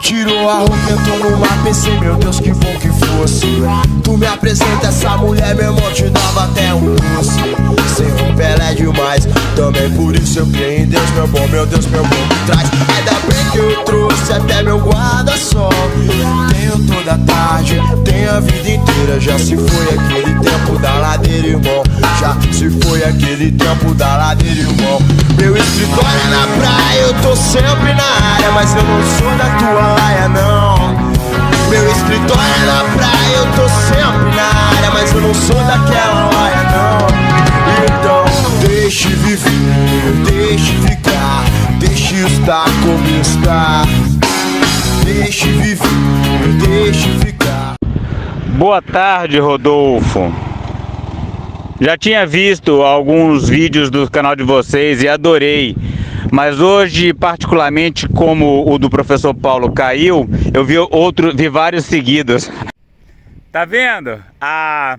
Tirou a roupa, entrou no mar, pensei, meu Deus, que bom que fosse. Tu me apresenta essa mulher, meu irmão, te dava até um doce. Sem roupa ela é demais, também por isso eu creio em Deus, meu bom, meu Deus, meu bom me traz. Ainda bem que eu trouxe até meu guarda-sol. Tenho toda a tarde, tenho a vida inteira. Já se foi aquele tempo da ladeira, irmão. Já se foi aquele tempo da ladeira, irmão. Meu escritório é na praia, eu tô sempre na área, mas eu não sou da tua laia, não. Meu escritório é na praia, eu tô sempre na área, mas eu não sou daquela laia, não. Então deixe viver, deixe ficar, deixe estar como está. Deixe viver, deixe ficar. Boa tarde, Rodolfo. Já tinha visto alguns vídeos do canal de vocês e adorei. Mas hoje, particularmente, como o do professor Paulo caiu, eu vi vários seguidos. Tá vendo? A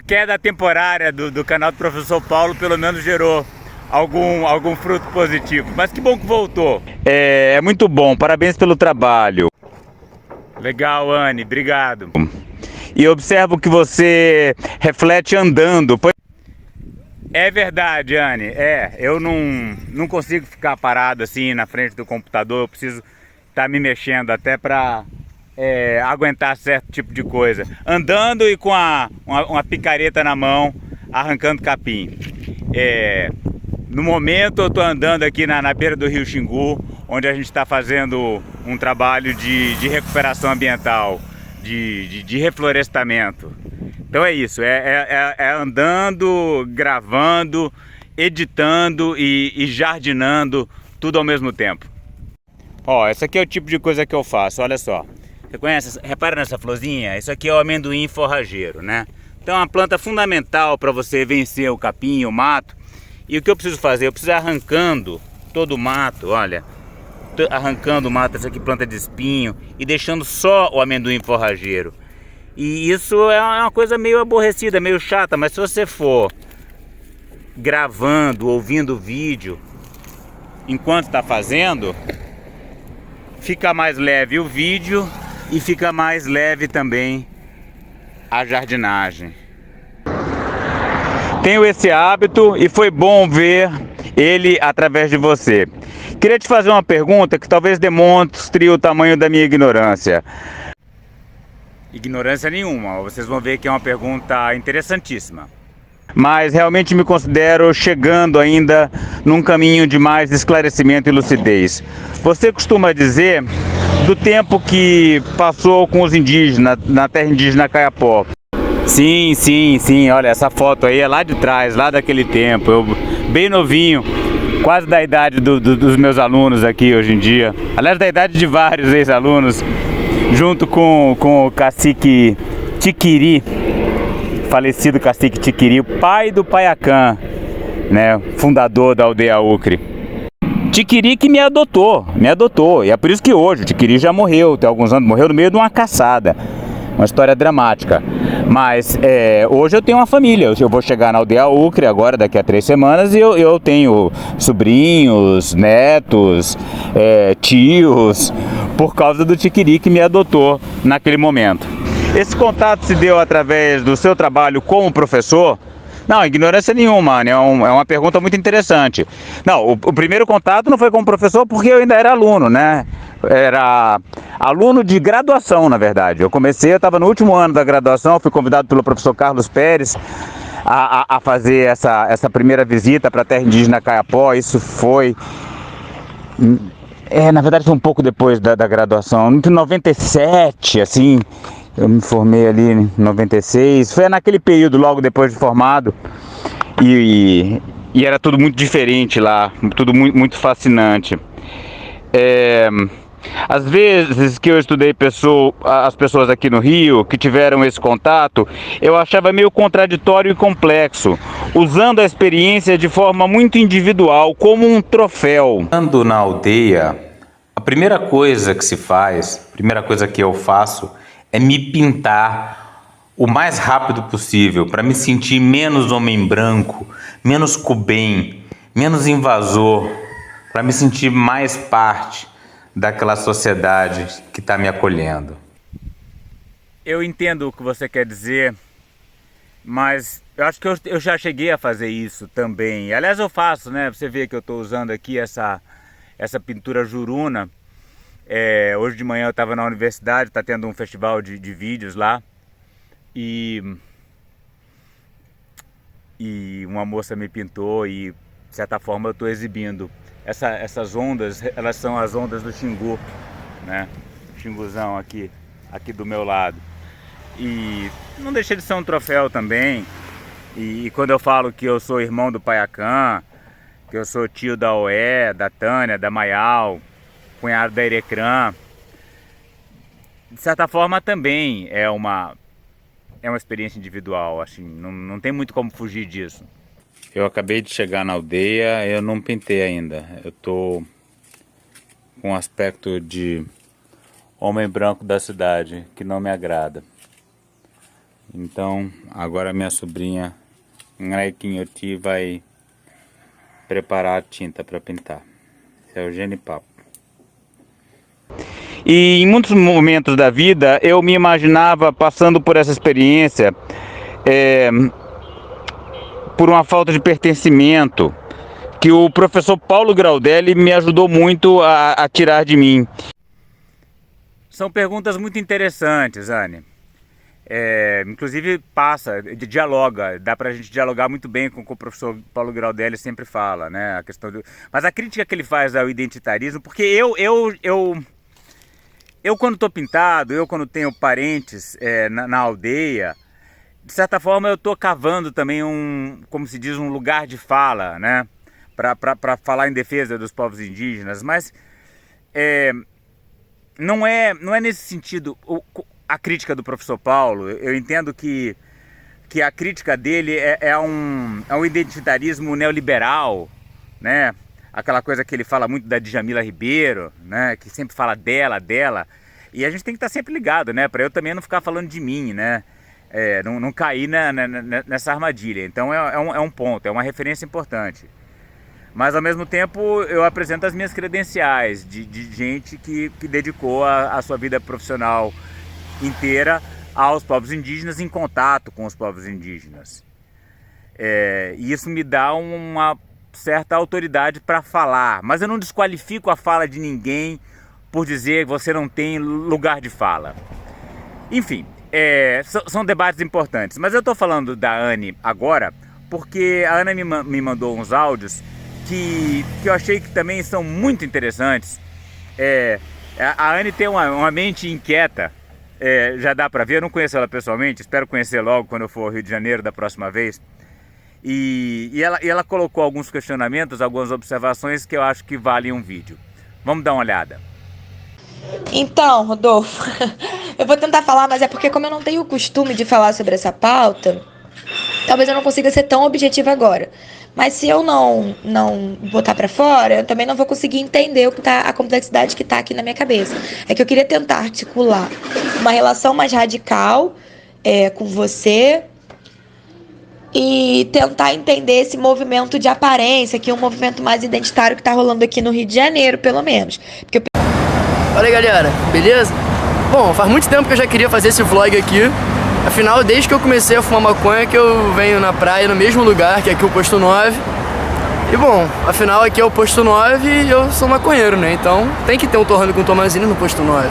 queda temporária do canal do professor Paulo pelo menos gerou algum fruto positivo. Mas que bom que voltou. É muito bom, parabéns pelo trabalho. Legal, Anne, obrigado. E observo que você reflete andando. É verdade, Anne, eu não consigo ficar parado assim na frente do computador, eu preciso estar me mexendo até para aguentar certo tipo de coisa. Andando e com uma picareta na mão, arrancando capim. No momento eu estou andando aqui na beira do Rio Xingu, onde a gente está fazendo um trabalho de recuperação ambiental, de reflorestamento. Então é isso, é andando, gravando, editando e jardinando, tudo ao mesmo tempo. Ó, esse aqui é o tipo de coisa que eu faço, olha só. Você conhece, repara nessa florzinha? Isso aqui é o amendoim forrageiro, né? Então é uma planta fundamental para você vencer o capim, o mato. E o que eu preciso fazer? Eu preciso ir arrancando todo o mato, olha. Arrancando o mato, essa aqui planta de espinho, e deixando só o amendoim forrageiro. E isso é uma coisa meio aborrecida, meio chata, mas se você for gravando, ouvindo o vídeo enquanto está fazendo, fica mais leve o vídeo e fica mais leve também a jardinagem. Tenho esse hábito e foi bom ver ele através de você. Queria te fazer uma pergunta que talvez demonstre o tamanho da minha ignorância. Ignorância nenhuma, vocês vão ver que é uma pergunta interessantíssima. Mas realmente me considero chegando ainda num caminho de mais esclarecimento e lucidez. Você costuma dizer do tempo que passou com os indígenas, na terra indígena Kayapó. Sim, olha, essa foto aí é lá de trás, lá daquele tempo, eu bem novinho, quase da idade dos meus alunos aqui hoje em dia. Aliás, da idade de vários ex-alunos. Junto com o cacique Tiquiri, falecido cacique Tiquiri, o pai do Paiacã, né, fundador da aldeia Ucre. Tiquiri que me adotou, e é por isso que hoje o Tiquiri já morreu, tem alguns anos, morreu no meio de uma caçada, uma história dramática. Mas hoje eu tenho uma família, eu vou chegar na aldeia Ucre agora, daqui a 3 semanas, e eu tenho sobrinhos, netos, tios, por causa do Tiquiri que me adotou naquele momento. Esse contato se deu através do seu trabalho como professor? Não, ignorância nenhuma, né? É uma pergunta muito interessante. Não, o primeiro contato não foi como professor porque eu ainda era aluno, né? Era aluno de graduação, na verdade. Eu estava no último ano da graduação, fui convidado pelo professor Carlos Pérez a fazer essa primeira visita para a terra indígena Kayapó. Isso foi... na verdade foi um pouco depois da graduação, em 97, assim, eu me formei ali em 96, foi naquele período logo depois de formado, e era tudo muito diferente lá, tudo muito fascinante. Às vezes que eu estudei as pessoas aqui no Rio que tiveram esse contato, eu achava meio contraditório e complexo, usando a experiência de forma muito individual, como um troféu. Andando na aldeia, a primeira coisa que se faz, a primeira coisa que eu faço, é me pintar o mais rápido possível, para me sentir menos homem branco, menos cubem, menos invasor, para me sentir mais parte daquela sociedade que está me acolhendo. Eu entendo o que você quer dizer, mas eu acho que eu já cheguei a fazer isso também. Aliás, eu faço, né? Você vê que eu estou usando aqui essa pintura juruna. Hoje de manhã eu estava na universidade, está tendo um festival de vídeos lá, e uma moça me pintou e, de certa forma, eu estou exibindo. Essas ondas, elas são as ondas do Xingu, né? Xinguzão aqui do meu lado. E não deixa de ser um troféu também. E quando eu falo que eu sou irmão do Paiacã, que eu sou tio da Oé, da Tânia, da Mayal, cunhado da Erecrã, de certa forma também é uma experiência individual, assim, não tem muito como fugir disso. Eu acabei de chegar na aldeia, eu não pintei ainda. Eu tô com um aspecto de homem branco da cidade, que não me agrada. Então, agora minha sobrinha, Nraikinhoti, vai preparar a tinta para pintar. Esse é o genipapo. E em muitos momentos da vida, eu me imaginava passando por essa experiência, por uma falta de pertencimento, que o professor Paulo Graudelli me ajudou muito a tirar de mim. São perguntas muito interessantes, Anne. Inclusive dialoga, dá pra gente dialogar muito bem com o que o professor Paulo Graudelli sempre fala, né? A questão mas a crítica que ele faz ao identitarismo, porque eu quando estou pintado, eu quando tenho parentes na aldeia, de certa forma eu estou cavando também como se diz, um lugar de fala, né? Para falar em defesa dos povos indígenas, mas não é nesse sentido a crítica do professor Paulo. Eu entendo que a crítica dele é um identitarismo neoliberal, né? Aquela coisa que ele fala muito da Djamila Ribeiro, né? Que sempre fala dela, e a gente tem que estar sempre ligado, né? Para eu também não ficar falando de mim, né? Não cair nessa armadilha. Então é um ponto, é uma referência importante. Mas ao mesmo tempo eu apresento as minhas credenciais de gente que dedicou a sua vida profissional inteira aos povos indígenas, em contato com os povos indígenas. E isso me dá uma certa autoridade para falar, mas eu não desqualifico a fala de ninguém por dizer que você não tem lugar de fala. Enfim, são debates importantes, mas eu estou falando da Anne agora porque a Ana me mandou uns áudios que eu achei que também são muito interessantes. A Anne tem uma mente inquieta, já dá para ver. Eu não conheço ela pessoalmente, espero conhecer logo quando eu for ao Rio de Janeiro da próxima vez. E ela colocou alguns questionamentos, algumas observações que eu acho que valem um vídeo. Vamos dar uma olhada. Então, Rodolfo, eu vou tentar falar, mas é porque como eu não tenho o costume de falar sobre essa pauta, talvez eu não consiga ser tão objetiva agora. Mas se eu não botar pra fora, eu também não vou conseguir entender a complexidade que tá aqui na minha cabeça. É que eu queria tentar articular uma relação mais radical com você e tentar entender esse movimento de aparência, que é um movimento mais identitário que tá rolando aqui no Rio de Janeiro, pelo menos. Porque Fala aí, galera, beleza? Bom, faz muito tempo que eu já queria fazer esse vlog aqui. Afinal, desde que eu comecei a fumar maconha que eu venho na praia no mesmo lugar, que é aqui o Posto 9. E bom, afinal aqui é o Posto 9 e eu sou maconheiro, né? Então tem que ter um torrando com Tomazini no Posto 9.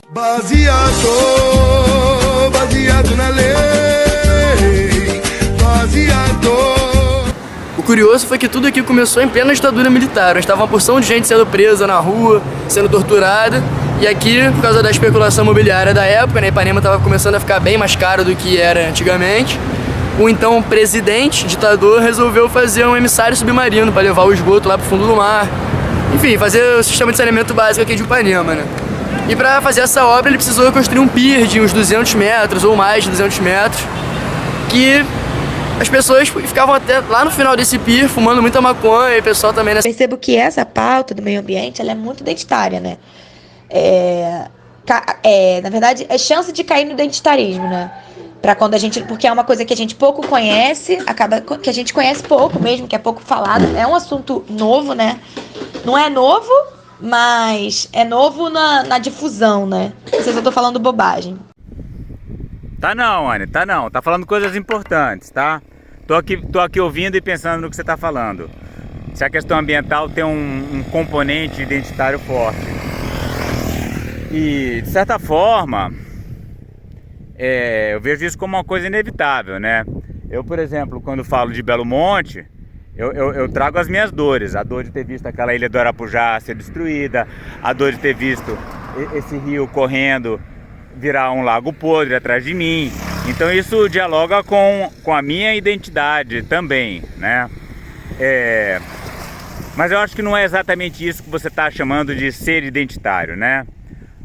Baseado na lei, baseado. O curioso foi que tudo aqui começou em plena ditadura militar, onde estava uma porção de gente sendo presa na rua, sendo torturada. E aqui, por causa da especulação imobiliária da época, né, Ipanema estava começando a ficar bem mais caro do que era antigamente, o então presidente, ditador, resolveu fazer um emissário submarino para levar o esgoto lá pro fundo do mar enfim, fazer o sistema de saneamento básico aqui de Ipanema, né? E para fazer essa obra ele precisou construir um pier de uns 200 metros ou mais de 200 metros, que as pessoas ficavam até lá no final desse pier fumando muita maconha, e o pessoal também... Percebo que essa pauta do meio ambiente, ela é muito identitária, né? Na verdade, é chance de cair no identitarismo, né? Porque é uma coisa que a gente pouco conhece, acaba que a gente conhece pouco mesmo, que é pouco falado. É um assunto novo, né? Não é novo, mas é novo na difusão, né? Não sei se eu tô falando bobagem. Tá não, Anny, tá não. Tá falando coisas importantes, tá? Tô aqui ouvindo e pensando no que você tá falando. Se a questão ambiental tem um componente identitário forte. E, de certa forma, eu vejo isso como uma coisa inevitável, né? Eu, por exemplo, quando falo de Belo Monte, eu trago as minhas dores. A dor de ter visto aquela ilha do Arapujá ser destruída, a dor de ter visto esse rio correndo virar um lago podre atrás de mim. Então isso dialoga com a minha identidade também, né? Mas eu acho que não é exatamente isso que você está chamando de ser identitário, né?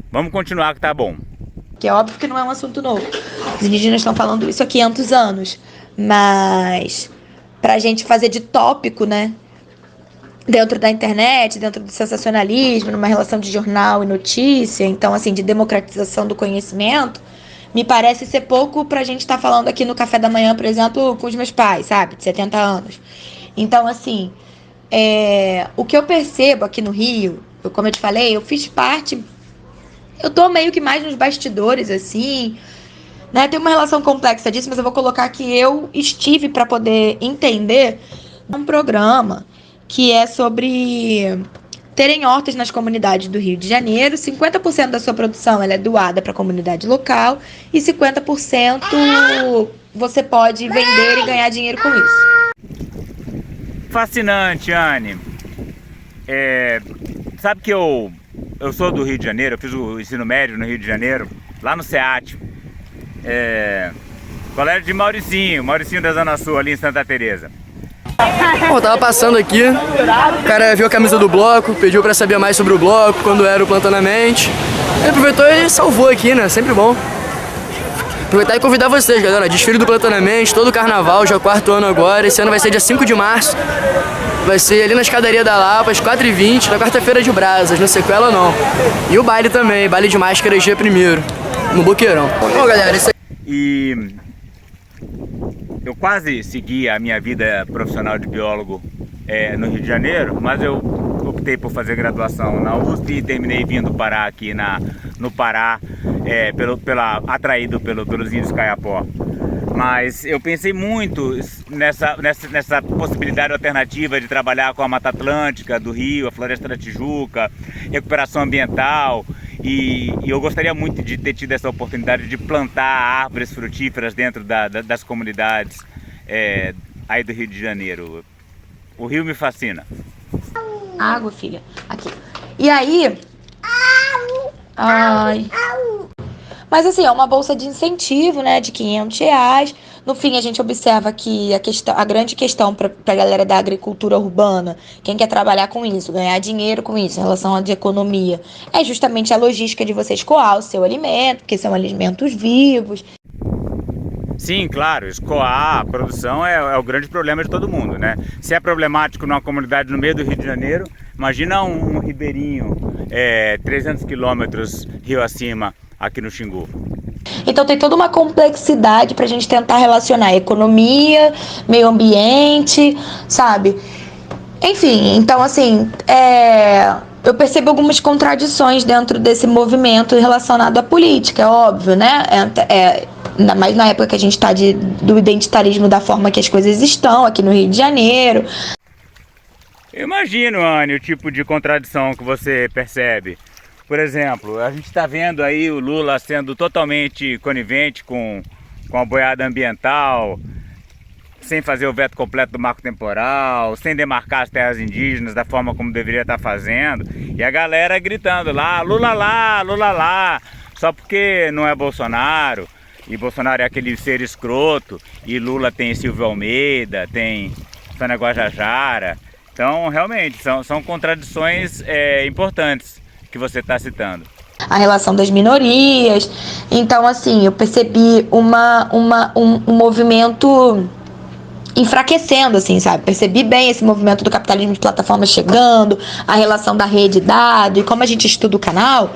Vamos continuar que tá bom. Que é óbvio que não é um assunto novo. Os indígenas estão falando isso há 500 anos. Mas pra gente fazer de tópico, né? Dentro da internet, dentro do sensacionalismo, numa relação de jornal e notícia, então assim, de democratização do conhecimento, me parece ser pouco pra gente estar falando aqui no café da manhã, por exemplo, com os meus pais, sabe? De 70 anos. Então, assim, o que eu percebo aqui no Rio, como eu te falei, eu fiz parte... Eu tô meio que mais nos bastidores, assim, né? Tem uma relação complexa disso, mas eu vou colocar que eu estive para poder entender um programa que é sobre terem hortas nas comunidades do Rio de Janeiro. 50% da sua produção ela é doada para a comunidade local e 50% você pode vender e ganhar dinheiro com isso. Fascinante, Anny. Sabe que eu sou do Rio de Janeiro, eu fiz o ensino médio no Rio de Janeiro, lá no SEAT. Colégio de Mauricinho da Zona Sul, ali em Santa Teresa. Bom, eu tava passando aqui, o cara viu a camisa do bloco, pediu pra saber mais sobre o bloco, quando era o Plantanamente. Ele aproveitou e salvou aqui, né? Sempre bom. Aproveitar e convidar vocês, galera. Desfile do Plantanamente, todo o carnaval, já é o 4º ano agora. Esse ano vai ser dia 5 de março. Vai ser ali na escadaria da Lapa, às 4h20, na quarta-feira de Brasas, não sequela não. E o baile também, baile de máscaras dia 1º, no Boqueirão. Bom, galera, isso aqui... E eu quase segui a minha vida profissional de biólogo no Rio de Janeiro, mas eu optei por fazer graduação na USP e terminei vindo parar aqui no Pará, atraído pelos índios Kayapó. Mas eu pensei muito nessa possibilidade alternativa de trabalhar com a Mata Atlântica do Rio, a Floresta da Tijuca, recuperação ambiental. E eu gostaria muito de ter tido essa oportunidade de plantar árvores frutíferas dentro das comunidades aí do Rio de Janeiro. O Rio me fascina. Água, filha. Aqui. E aí... Ai... Mas assim, é uma bolsa de incentivo, né, de R$500. No fim, a gente observa que a grande questão para a galera da agricultura urbana, quem quer trabalhar com isso, ganhar dinheiro com isso, em relação à de economia, é justamente a logística de você escoar o seu alimento, porque são alimentos vivos. Sim, claro, escoar a produção é o grande problema de todo mundo, né? Se é problemático numa comunidade no meio do Rio de Janeiro, imagina um ribeirinho 300 quilômetros rio acima, aqui no Xingu. Então tem toda uma complexidade pra gente tentar relacionar economia, meio ambiente, sabe? Enfim, então assim, eu percebo algumas contradições dentro desse movimento relacionado à política, é óbvio, né? Ainda mais na época que a gente tá do identitarismo da forma que as coisas estão aqui no Rio de Janeiro. Eu imagino, Anny, o tipo de contradição que você percebe. Por exemplo, a gente está vendo aí o Lula sendo totalmente conivente com a boiada ambiental, sem fazer o veto completo do marco temporal, sem demarcar as terras indígenas da forma como deveria estar fazendo. E a galera gritando lá, Lula lá, Lula lá, só porque não é Bolsonaro. E Bolsonaro é aquele ser escroto, e Lula tem Silvio Almeida, tem Sônia Guajajara. Então, realmente, são contradições importantes que você está citando. A relação das minorias. Então, assim, eu percebi um movimento enfraquecendo, assim, sabe? Percebi bem esse movimento do capitalismo de plataforma chegando, a relação da rede e dado, e como a gente estuda o canal,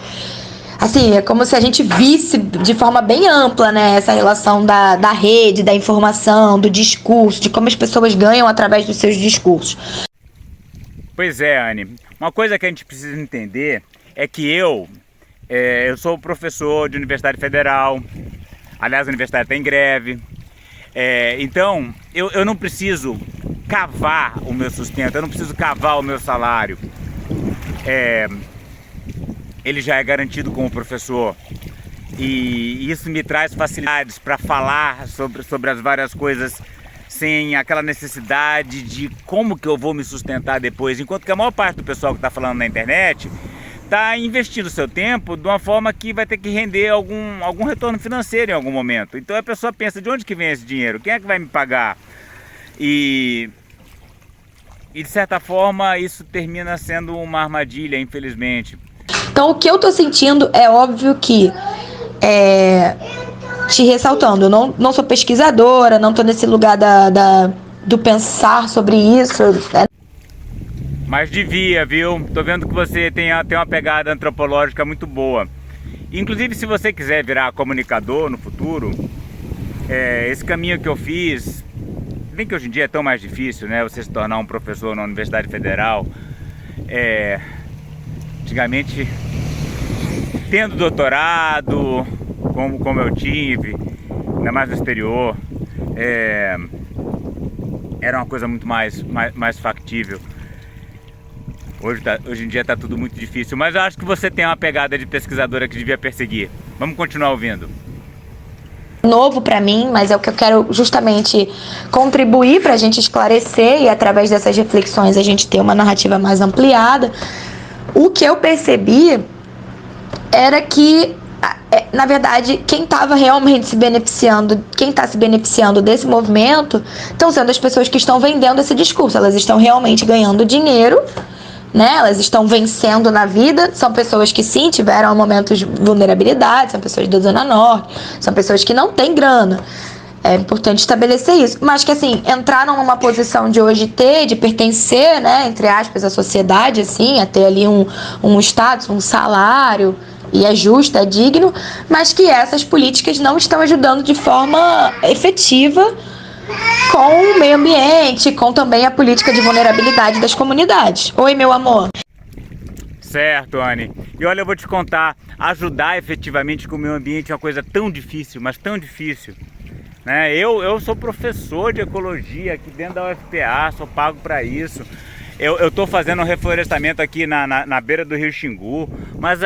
assim, é como se a gente visse de forma bem ampla, né, essa relação da rede, da informação, do discurso, de como as pessoas ganham através dos seus discursos. Pois é, Anne. Uma coisa que a gente precisa entender é que eu sou professor de Universidade Federal. Aliás, a Universidade está em greve. Então, eu não preciso cavar o meu sustento, eu não preciso cavar o meu salário. Ele já é garantido como professor. E isso me traz facilidades para falar sobre as várias coisas sem aquela necessidade de como que eu vou me sustentar depois. Enquanto que a maior parte do pessoal que está falando na internet está investindo seu tempo de uma forma que vai ter que render algum retorno financeiro em algum momento. Então a pessoa pensa, de onde que vem esse dinheiro? Quem é que vai me pagar? E de certa forma isso termina sendo uma armadilha, infelizmente. Então o que eu tô sentindo é óbvio que te ressaltando, eu não sou pesquisadora, não tô nesse lugar do pensar sobre isso. Mas devia, viu? Tô vendo que você tem uma pegada antropológica muito boa. Inclusive, se você quiser virar comunicador no futuro, esse caminho que eu fiz, bem que hoje em dia é tão mais difícil, né? Você se tornar um professor na Universidade Federal. Antigamente, tendo doutorado, como eu tive, ainda mais no exterior, era uma coisa muito mais factível. Hoje em dia está tudo muito difícil, mas eu acho que você tem uma pegada de pesquisadora que devia perseguir. Vamos continuar ouvindo. Novo para mim, mas é o que eu quero justamente contribuir para a gente esclarecer e através dessas reflexões a gente ter uma narrativa mais ampliada. O que eu percebi era que, na verdade, quem estava realmente se beneficiando, quem está se beneficiando desse movimento, estão sendo as pessoas que estão vendendo esse discurso. Elas estão realmente ganhando dinheiro, né? Elas estão vencendo na vida. São pessoas que sim tiveram momentos de vulnerabilidade, são pessoas da Zona Norte, são pessoas que não têm grana. É importante estabelecer isso. Mas que, assim, entraram numa posição de hoje de pertencer, né, entre aspas, à sociedade, assim, a ter ali um status, um salário, e é justo, é digno, mas que essas políticas não estão ajudando de forma efetiva com o meio ambiente, com também a política de vulnerabilidade das comunidades. Oi, meu amor. Certo, Anne. E olha, eu vou te contar, ajudar efetivamente com o meio ambiente é uma coisa tão difícil, mas tão difícil. Eu sou professor de ecologia aqui dentro da UFPA, sou pago para isso. Eu estou fazendo um reflorestamento aqui na beira do Rio Xingu, mas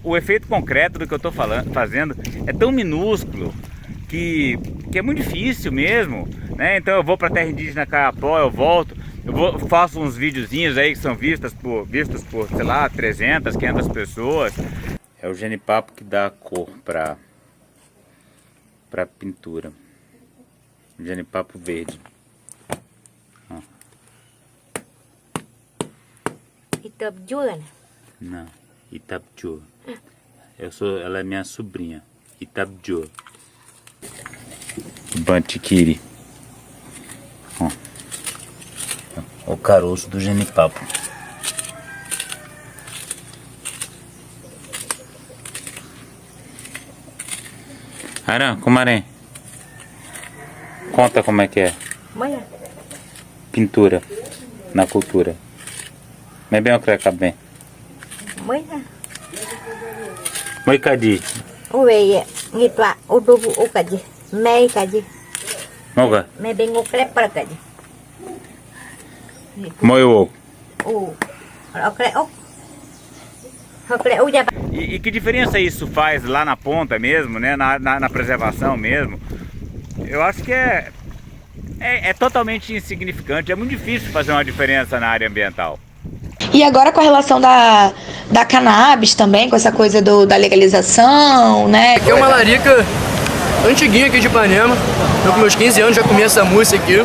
o efeito concreto do que eu estou fazendo é tão minúsculo que é muito difícil mesmo, né? Então eu vou para a terra indígena Caiapó, eu volto, faço uns videozinhos aí que são vistos por, sei lá, 300, 500 pessoas. É o genipapo que dá a cor para pintura. Genipapo verde. Itapjua, né? Não, Itapjua. Ela é minha sobrinha. Itapjua. Bantiquiri. O caroço do genipapo. Aran, Comarém. Conta como é que é. Mãe, Pintura na cultura. Mas bem o que é bem. mãe, Moi cadi. o veia, ngitwa, o dubu, o cadi, mei cadi, Moga. me bem o crepara cadi, Moi o. o cre, o já. E que diferença isso faz lá na ponta mesmo, né? Na preservação mesmo? Eu acho que é totalmente insignificante. É muito difícil fazer uma diferença na área ambiental. E agora com a relação da cannabis também, com essa coisa da legalização, né? Aqui é uma larica antiguinha aqui de Ipanema. Eu com meus 15 anos já comi essa mousse aqui.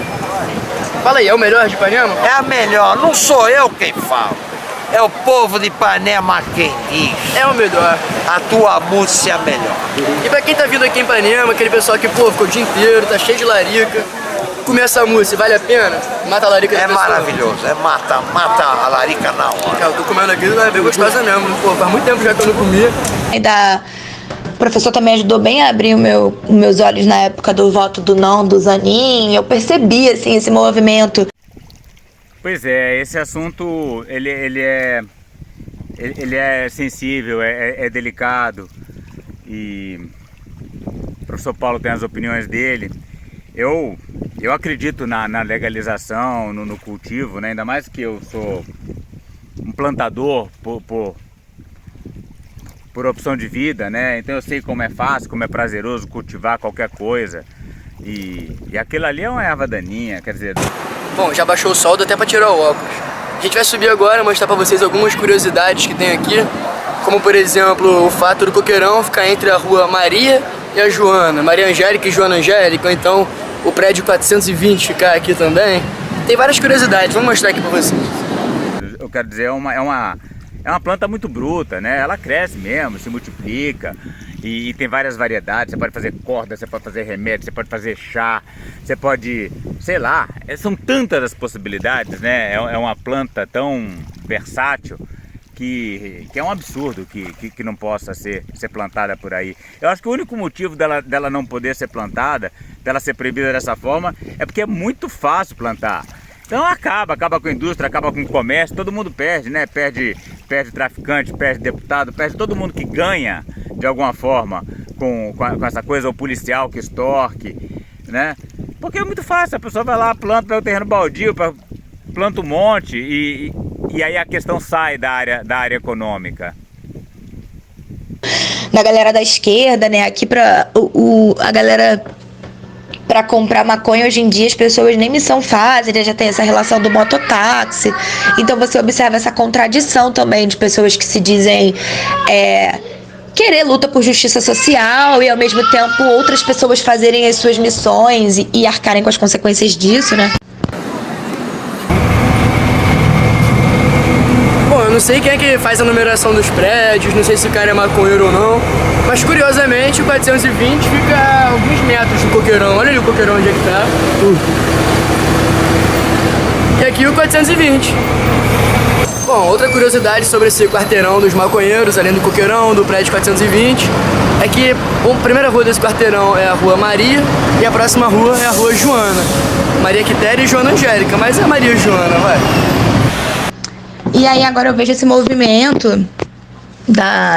Fala aí, é o melhor de Ipanema? É a melhor, não sou eu quem falo. É o povo de Ipanema quem diz. É o melhor. A tua música é a melhor. E pra quem tá vindo aqui em Ipanema, aquele pessoal que, pô, ficou o dia inteiro, tá cheio de larica, comer essa mousse, vale a pena? Mata a larica da É pessoa. maravilhoso, mata a larica na hora. Eu tô comendo aqui, é bem gostosa mesmo. Pô, faz muito tempo já que eu não comia. O professor também ajudou bem a abrir os meus olhos na época do voto do não, do Zanin. Eu percebi, assim, esse movimento. Pois é, esse assunto, ele é sensível, é delicado, e o professor Paulo tem as opiniões dele. Eu acredito na legalização, no cultivo, né? Ainda mais que eu sou um plantador por opção de vida, né? Então eu sei como é fácil, como é prazeroso cultivar qualquer coisa, e aquilo ali é uma erva daninha, quer dizer... Bom, já baixou o sol, dá até pra tirar o óculos. A gente vai subir agora e mostrar pra vocês algumas curiosidades que tem aqui, como por exemplo o fato do coqueirão ficar entre a rua Maria e a Joana, Maria Angélica e Joana Angélica, ou então o prédio 420 ficar aqui também. Tem várias curiosidades, vamos mostrar aqui pra vocês. Eu quero dizer, é uma planta muito bruta, né? Ela cresce mesmo, se multiplica e tem várias variedades. Você pode fazer corda, você pode fazer remédio, você pode fazer chá, você pode, sei lá, são tantas as possibilidades, né? É uma planta tão versátil que é um absurdo que não possa ser plantada por aí. Eu acho que o único motivo dela não poder ser plantada, dela ser proibida dessa forma, é porque é muito fácil plantar. Então acaba com a indústria, acaba com o comércio, todo mundo perde, né? Perde traficante, perde deputado, perde todo mundo que ganha de alguma forma com essa coisa, o policial que extorque, né? Porque é muito fácil, a pessoa vai lá, planta o terreno baldio, planta um monte e aí a questão sai da área econômica. Da galera da esquerda, né? Aqui a galera... Para comprar maconha, hoje em dia, as pessoas nem missão fazem, né? Já tem essa relação do mototáxi. Então você observa essa contradição também de pessoas que se dizem querer luta por justiça social e, ao mesmo tempo, outras pessoas fazerem as suas missões e arcarem com as consequências disso, né? Bom, eu não sei quem é que faz a numeração dos prédios, não sei se o cara é maconheiro ou não, mas curiosamente o 420 fica a alguns metros do coqueirão. Olha ali o coqueirão onde é que tá. E aqui o 420. Bom, outra curiosidade sobre esse quarteirão dos maconheiros, além do coqueirão, do prédio 420, é que a primeira rua desse quarteirão é a Rua Maria e a próxima rua é a Rua Joana. Maria Quitéria e Joana Angélica, mas é Maria Joana, vai. E aí agora eu vejo esse movimento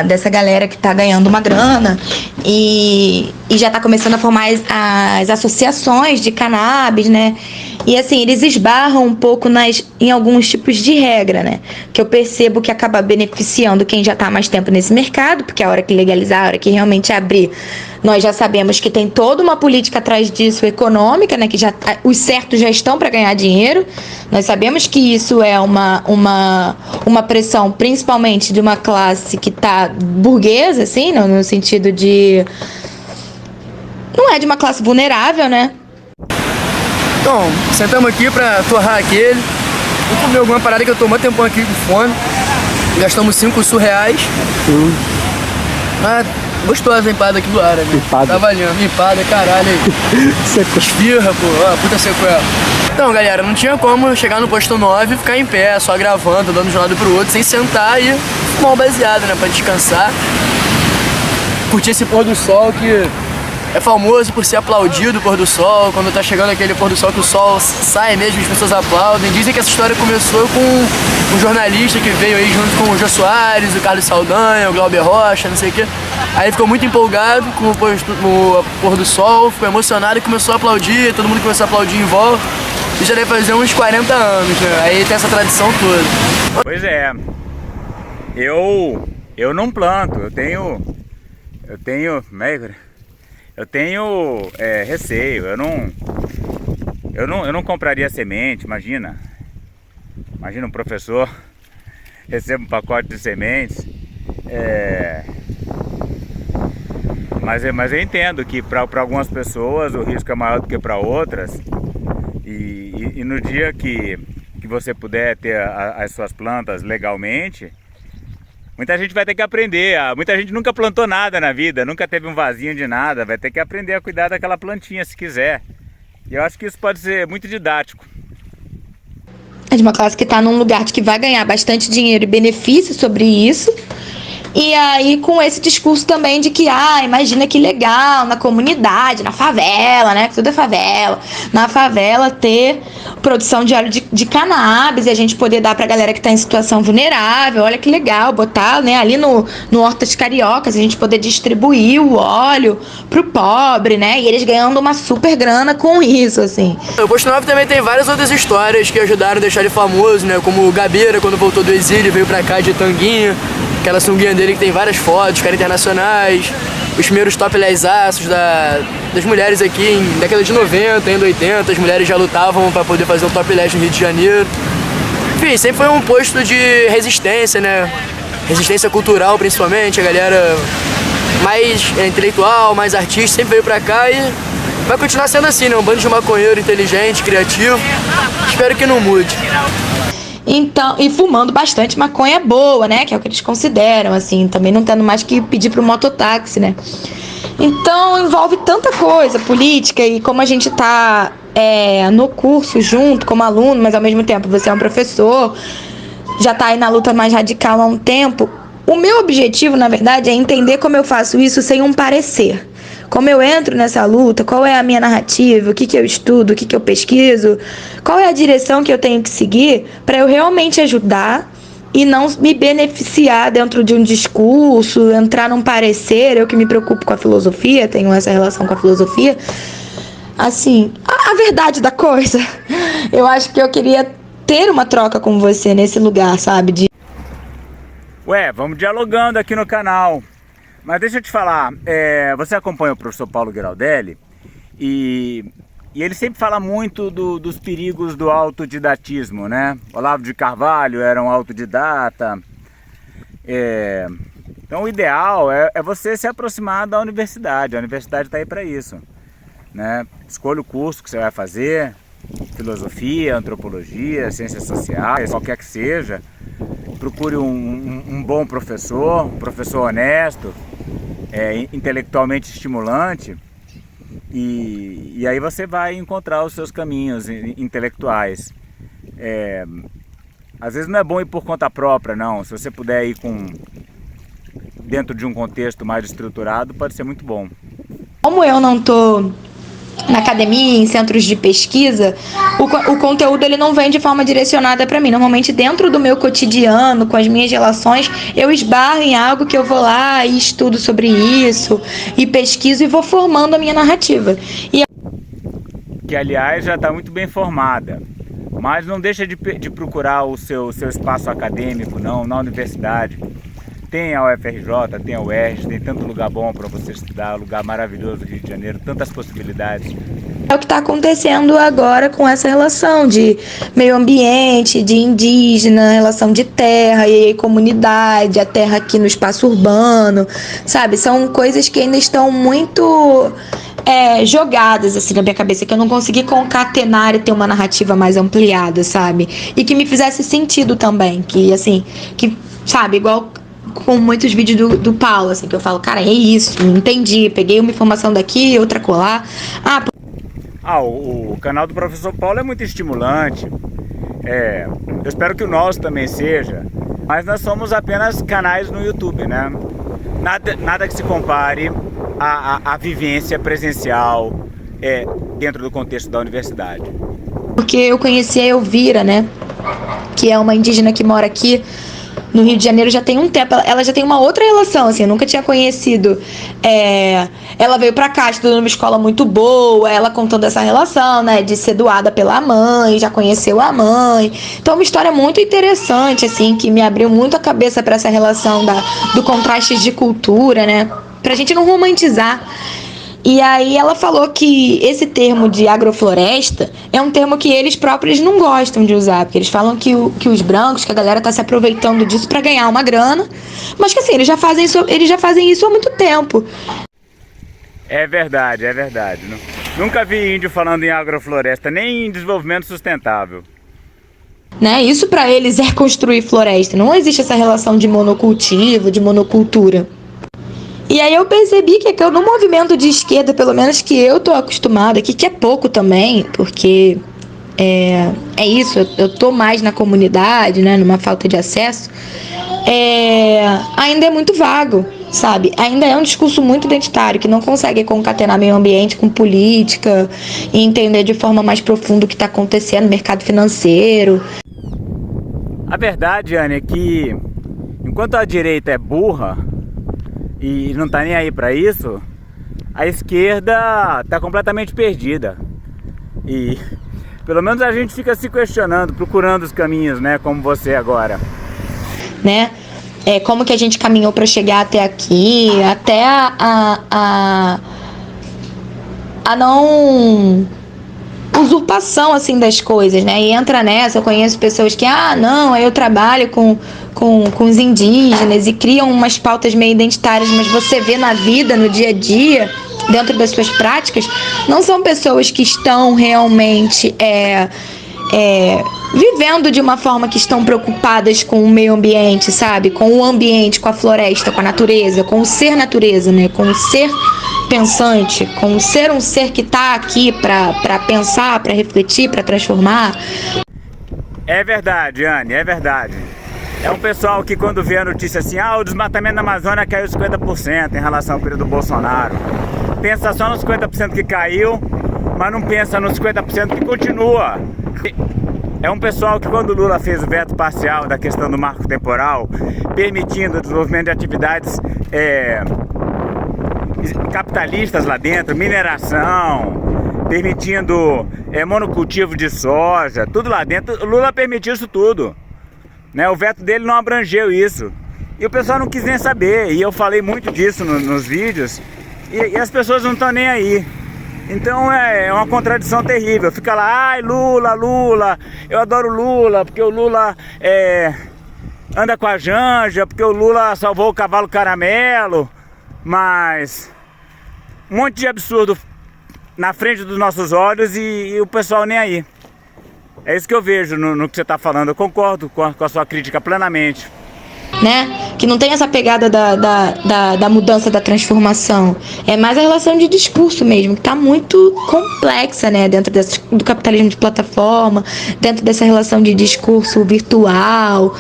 dessa galera que tá ganhando uma grana e já tá começando a formar as associações de cannabis, né? E assim, eles esbarram um pouco em alguns tipos de regra, né? Que eu percebo que acaba beneficiando quem já tá há mais tempo nesse mercado, porque a hora que legalizar, a hora que realmente abrir, nós já sabemos que tem toda uma política atrás disso econômica, né? Que os certos já estão para ganhar dinheiro. Nós sabemos que isso é uma pressão, principalmente de uma classe que tá burguesa, assim, no sentido de... Não é de uma classe vulnerável, né? Então, sentamos aqui pra torrar aquele. Vou comer alguma parada que eu tô um tempão aqui com fome. Gastamos 5 surreais. Ah, gostosa a empada aqui do ar, né? Empada. Tá valendo. Empada, caralho aí. Esfirra, pô. Ó, puta sequela. Então, galera, não tinha como chegar no posto 9 e ficar em pé, só gravando, dando de um lado pro outro, sem sentar e fumar um baseado, né? Pra descansar. Curtir esse pôr do sol que... é famoso por ser aplaudido o pôr do sol, quando tá chegando aquele pôr do sol que o sol sai mesmo, as pessoas aplaudem. Dizem que essa história começou com um jornalista que veio aí junto com o Jô Soares, o Carlos Saldanha, o Glauber Rocha, não sei o quê. Aí ficou muito empolgado com o pôr do sol, ficou emocionado e começou a aplaudir, todo mundo começou a aplaudir em volta. E já deve fazer uns 40 anos, né? Aí tem essa tradição toda. Pois é, eu não planto, eu tenho receio, eu não compraria semente, imagina um professor recebe um pacote de sementes, mas eu entendo que para algumas pessoas o risco é maior do que para outras, e E no dia que você puder ter as suas plantas legalmente, muita gente vai ter que aprender. Muita gente nunca plantou nada na vida, nunca teve um vasinho de nada, vai ter que aprender a cuidar daquela plantinha se quiser. E eu acho que isso pode ser muito didático. É de uma classe que está num lugar de que vai ganhar bastante dinheiro e benefício sobre isso. E aí com esse discurso também de que, imagina que legal, na comunidade, na favela, né, que tudo é favela, na favela ter produção de óleo de cannabis e a gente poder dar pra galera que tá em situação vulnerável, olha que legal, botar, né, ali no Hortas Cariocas, a gente poder distribuir o óleo pro pobre, né, e eles ganhando uma super grana com isso, assim. O Posto 9 também tem várias outras histórias que ajudaram a deixar ele famoso, né, como o Gabeira, quando voltou do exílio, veio pra cá de tanguinha, aquela sunguinha dele que tem várias fotos, caras internacionais, os primeiros topless-aços das mulheres aqui em década de 90, ainda 80, as mulheres já lutavam para poder fazer um topless no Rio de Janeiro. Enfim, sempre foi um posto de resistência, né? Resistência cultural principalmente, a galera mais intelectual, mais artista, sempre veio pra cá e vai continuar sendo assim, né? Um bando de maconheiro inteligente, criativo. Espero que não mude. Então, e fumando bastante maconha boa, né? Que é o que eles consideram, assim, também não tendo mais que pedir pro mototáxi, né? Então envolve tanta coisa, política, e como a gente tá no curso junto como aluno, mas ao mesmo tempo você é um professor, já tá aí na luta mais radical há um tempo. O meu objetivo, na verdade, é entender como eu faço isso sem um parecer. Como eu entro nessa luta, qual é a minha narrativa, o que eu estudo, o que eu pesquiso, qual é a direção que eu tenho que seguir para eu realmente ajudar e não me beneficiar dentro de um discurso, entrar num parecer. Eu que me preocupo com a filosofia, tenho essa relação com a filosofia. Assim, a verdade da coisa, eu acho que eu queria ter uma troca com você nesse lugar, sabe? Vamos dialogando aqui no canal. Mas deixa eu te falar, você acompanha o professor Paulo Giraldelli e ele sempre fala muito dos perigos do autodidatismo, né? Olavo de Carvalho era um autodidata. Então o ideal é você se aproximar da universidade. A universidade está aí para isso, né? Escolha o curso que você vai fazer, filosofia, antropologia, ciências sociais, qualquer que seja. Procure um bom professor, um professor honesto, intelectualmente estimulante, e aí você vai encontrar os seus caminhos intelectuais. Às vezes não é bom ir por conta própria, não. Se você puder ir dentro de um contexto mais estruturado, pode ser muito bom. Como eu não tô na academia, em centros de pesquisa, o conteúdo ele não vem de forma direcionada para mim. Normalmente dentro do meu cotidiano, com as minhas relações, eu esbarro em algo que eu vou lá e estudo sobre isso, e pesquiso e vou formando a minha narrativa. Que aliás já está muito bem formada, mas não deixa de procurar o seu espaço acadêmico, não, na universidade. Tem a UFRJ, tem a UERJ, tem tanto lugar bom para você estudar, lugar maravilhoso do Rio de Janeiro, tantas possibilidades. É o que está acontecendo agora com essa relação de meio ambiente, de indígena, relação de terra e comunidade, a terra aqui no espaço urbano, sabe? São coisas que ainda estão muito jogadas assim na minha cabeça, que eu não consegui concatenar e ter uma narrativa mais ampliada, sabe? E que me fizesse sentido também, sabe, igual com muitos vídeos do Paulo, assim, que eu falo, cara, é isso, entendi, peguei uma informação daqui, outra colar. O canal do professor Paulo é muito estimulante, eu espero que o nosso também seja, mas nós somos apenas canais no YouTube, né? Nada que se compare à vivência presencial dentro do contexto da universidade. Porque eu conheci a Elvira, né, que é uma indígena que mora aqui no Rio de Janeiro já tem um tempo. Ela já tem uma outra relação, assim, eu nunca tinha conhecido. Ela veio pra cá, estudou numa escola muito boa, ela contando essa relação, né, de ser doada pela mãe, já conheceu a mãe. Então, uma história muito interessante, assim, que me abriu muito a cabeça pra essa relação do contraste de cultura, né, pra gente não romantizar. E aí ela falou que esse termo de agrofloresta é um termo que eles próprios não gostam de usar, porque eles falam que os brancos, que a galera tá se aproveitando disso para ganhar uma grana, mas que assim, eles já fazem isso há muito tempo. É verdade, é verdade. Nunca vi índio falando em agrofloresta, nem em desenvolvimento sustentável. Né? Isso para eles é construir floresta. Não existe essa relação de monocultivo, de monocultura. E aí eu percebi que no movimento de esquerda, pelo menos que eu tô acostumada aqui, que é pouco também, porque é isso, eu tô mais na comunidade, né, numa falta de acesso, ainda é muito vago, sabe? Ainda é um discurso muito identitário, que não consegue concatenar meio ambiente com política e entender de forma mais profunda o que está acontecendo no mercado financeiro. A verdade, Anne, é que enquanto a direita é burra e não tá nem aí para isso, a esquerda tá completamente perdida. E pelo menos a gente fica se questionando, procurando os caminhos, né, como você agora. Né? Como que a gente caminhou para chegar até aqui, até a não usurpação assim das coisas, né? E entra nessa, eu conheço pessoas que, não, eu trabalho com os indígenas e criam umas pautas meio identitárias, mas você vê na vida, no dia a dia, dentro das suas práticas, não são pessoas que estão realmente vivendo de uma forma que estão preocupadas com o meio ambiente, sabe? Com o ambiente, com a floresta, com a natureza, com o ser natureza, né? Com o ser pensante, com o ser um ser que está aqui para pensar, para refletir, para transformar. É verdade, Anne, é verdade. É um pessoal que quando vê a notícia assim, o desmatamento da Amazônia caiu 50% em relação ao período do Bolsonaro. Pensa só nos 50% que caiu, mas não pensa nos 50% que continua. É um pessoal que quando o Lula fez o veto parcial da questão do marco temporal, permitindo o desenvolvimento de atividades capitalistas lá dentro, mineração, permitindo monocultivo de soja, tudo lá dentro, o Lula permitiu isso tudo, né? O veto dele não abrangeu isso. E o pessoal não quis nem saber, e eu falei muito disso nos vídeos, e as pessoas não estão nem aí. Então é uma contradição terrível. Fica lá, Lula, Lula, eu adoro Lula, porque o Lula anda com a Janja, porque o Lula salvou o cavalo caramelo, mas um monte de absurdo na frente dos nossos olhos e o pessoal nem aí. É isso que eu vejo no que você está falando, eu concordo com a sua crítica plenamente. Né? Que não tem essa pegada da mudança, da transformação. É mais a relação de discurso mesmo, que está muito complexa, né? Dentro do capitalismo de plataforma, dentro dessa relação de discurso virtual.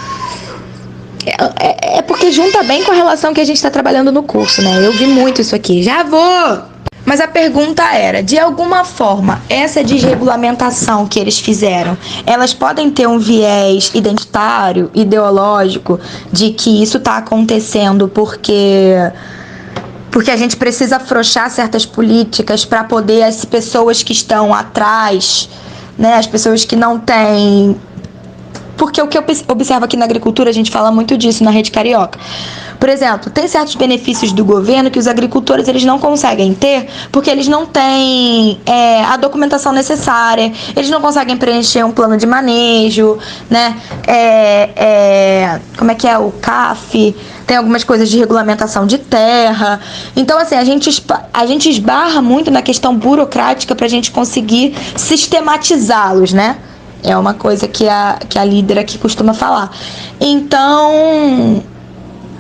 É porque junta bem com a relação que a gente está trabalhando no curso, né? Eu vi muito isso aqui. Já vou! Mas a pergunta era, de alguma forma, essa desregulamentação que eles fizeram, elas podem ter um viés identitário, ideológico, de que isso está acontecendo porque a gente precisa afrouxar certas políticas para poder as pessoas que estão atrás, né, as pessoas que não têm... Porque o que eu observo aqui na agricultura, a gente fala muito disso na Rede Carioca. Por exemplo, tem certos benefícios do governo que os agricultores eles não conseguem ter porque eles não têm a documentação necessária, eles não conseguem preencher um plano de manejo, né? Como é que é? O CAF, tem algumas coisas de regulamentação de terra. Então, assim, a gente esbarra muito na questão burocrática para a gente conseguir sistematizá-los, né? É uma coisa que a líder aqui costuma falar. Então,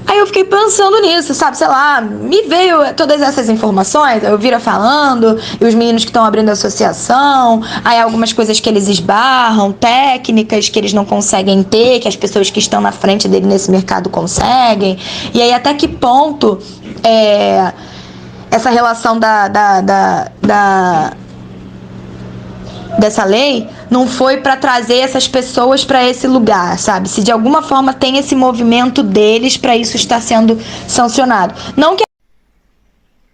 aí eu fiquei pensando nisso, sabe? Sei lá, me veio todas essas informações, eu vira falando, e os meninos que estão abrindo associação, aí algumas coisas que eles esbarram, técnicas que eles não conseguem ter, que as pessoas que estão na frente dele nesse mercado conseguem. E aí até que ponto essa relação dessa lei não foi para trazer essas pessoas para esse lugar, sabe? Se de alguma forma tem esse movimento deles para isso estar sendo sancionado. Não que...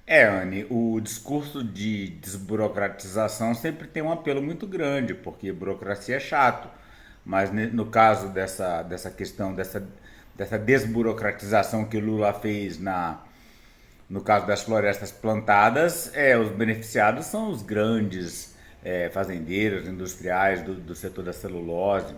Anne, o discurso de desburocratização sempre tem um apelo muito grande, porque burocracia é chato. Mas no caso dessa questão, dessa desburocratização que o Lula fez no caso das florestas plantadas, os beneficiados são os grandes fazendeiros, industriais do setor da celulose.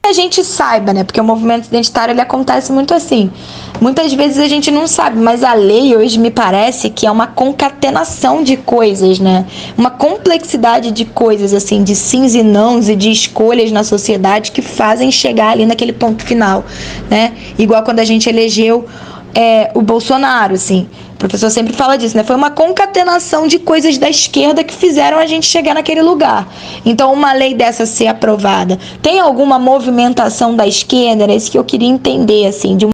a gente saiba, né? Porque o movimento identitário, ele acontece muito assim. Muitas vezes a gente não sabe, mas a lei hoje me parece que é uma concatenação de coisas, né? Uma complexidade de coisas, assim, de sims e nãos e de escolhas na sociedade que fazem chegar ali naquele ponto final, né? Igual quando a gente elegeu o Bolsonaro, assim. O professor sempre fala disso, né? Foi uma concatenação de coisas da esquerda que fizeram a gente chegar naquele lugar. Então, uma lei dessa ser aprovada, tem alguma movimentação da esquerda? Era isso que eu queria entender, assim, de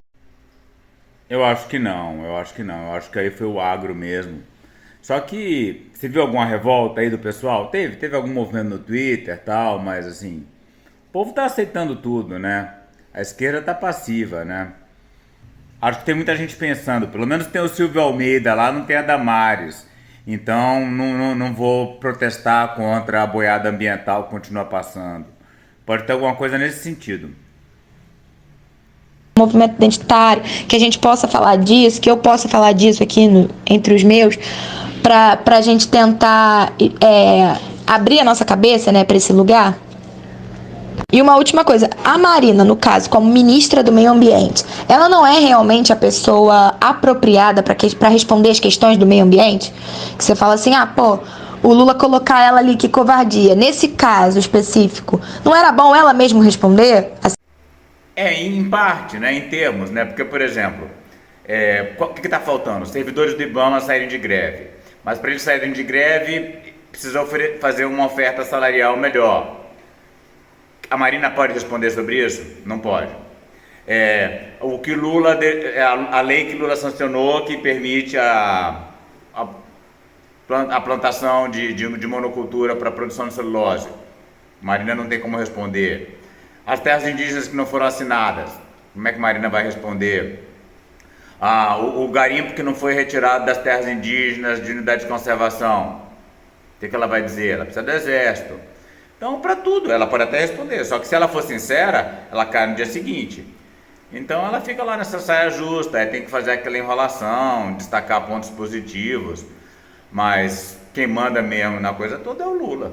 Eu acho que não, eu acho que não. Eu acho que aí foi o agro mesmo. Só que, você viu alguma revolta aí do pessoal? Teve algum movimento no Twitter e tal, mas assim, o povo tá aceitando tudo, né? A esquerda tá passiva, né? Acho que tem muita gente pensando, pelo menos tem o Silvio Almeida lá, não tem a Damares. Então não vou protestar contra a boiada ambiental que continua passando. Pode ter alguma coisa nesse sentido. movimento identitário, que a gente possa falar disso, que eu possa falar disso aqui entre os meus, para a gente tentar abrir a nossa cabeça, né, para esse lugar. E uma última coisa, a Marina, no caso, como ministra do Meio Ambiente, ela não é realmente a pessoa apropriada para responder as questões do meio ambiente? Que você fala assim, o Lula colocar ela ali, que covardia. Nesse caso específico, não era bom ela mesma responder? Em parte, né, em termos, né, porque, por exemplo, o que está faltando? Os servidores do IBAMA saírem de greve, mas para eles saírem de greve, precisam fazer uma oferta salarial melhor. A Marina pode responder sobre isso? Não pode. O que Lula, a lei que Lula sancionou que permite a plantação de monocultura para a produção de celulose. Marina não tem como responder. As terras indígenas que não foram assinadas, como é que Marina vai responder? O garimpo que não foi retirado das terras indígenas de unidade de conservação, o que ela vai dizer? Ela precisa do exército. Então, para tudo, ela pode até responder, só que se ela for sincera, ela cai no dia seguinte. Então ela fica lá nessa saia justa, tem que fazer aquela enrolação, destacar pontos positivos, mas quem manda mesmo na coisa toda é o Lula.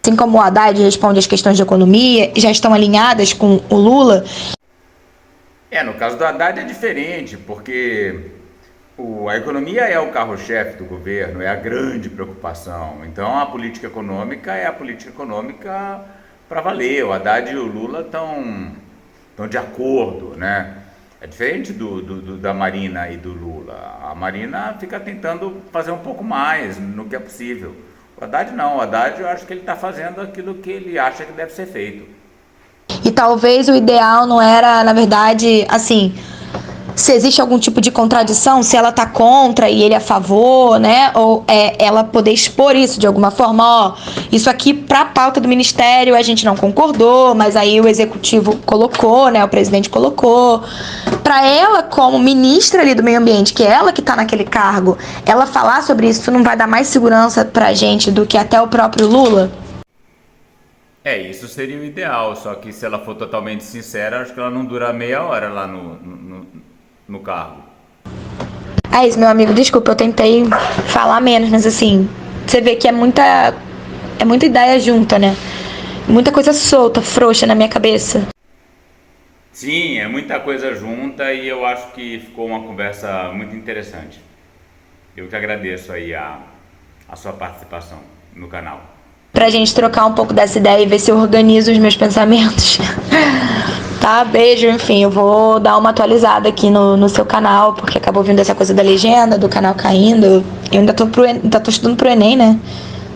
Assim como o Haddad responde as questões de economia, já estão alinhadas com o Lula? No caso do Haddad é diferente, porque a economia é o carro-chefe do governo, é a grande preocupação. Então a política econômica é a política econômica para valer. O Haddad e o Lula estão de acordo, né? É diferente da Marina e do Lula. A Marina fica tentando fazer um pouco mais no que é possível. O Haddad não, o Haddad eu acho que ele está fazendo aquilo que ele acha que deve ser feito. E talvez o ideal não era, na verdade, assim, se existe algum tipo de contradição, se ela tá contra e ele é a favor, né? Ou ela poder expor isso de alguma forma, isso aqui pra pauta do ministério a gente não concordou, mas aí o executivo colocou, né? O presidente colocou. Pra ela, como ministra ali do meio ambiente, que é ela que tá naquele cargo, ela falar sobre isso não vai dar mais segurança pra gente do que até o próprio Lula? Isso seria o ideal, só que se ela for totalmente sincera, acho que ela não dura meia hora lá no cargo. É isso, meu amigo, desculpa, eu tentei falar menos, mas assim, você vê que é muita ideia junta, né? Muita coisa solta, frouxa na minha cabeça. Sim, é muita coisa junta e eu acho que ficou uma conversa muito interessante. Eu que agradeço aí a sua participação no canal. Pra gente trocar um pouco dessa ideia e ver se eu organizo os meus pensamentos. Tá, beijo, enfim, eu vou dar uma atualizada aqui no seu canal, porque acabou vindo essa coisa da legenda, do canal caindo. Eu ainda tô estudando pro Enem, né?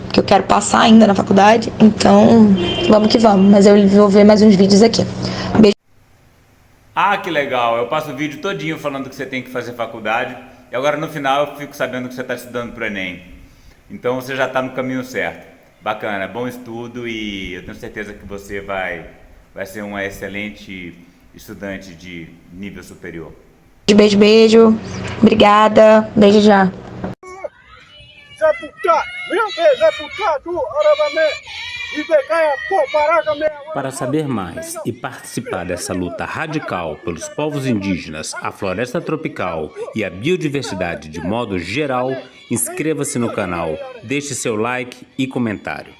Porque eu quero passar ainda na faculdade, então vamos que vamos. Mas eu vou ver mais uns vídeos aqui. Beijo. Que legal, eu passo o vídeo todinho falando que você tem que fazer faculdade, e agora no final eu fico sabendo que você está estudando pro Enem. Então você já está no caminho certo. Bacana, bom estudo e eu tenho certeza que você vai ser uma excelente estudante de nível superior. Beijo, beijo. Obrigada. Beijo já. Para saber mais e participar dessa luta radical pelos povos indígenas, a floresta tropical e a biodiversidade de modo geral, inscreva-se no canal, deixe seu like e comentário.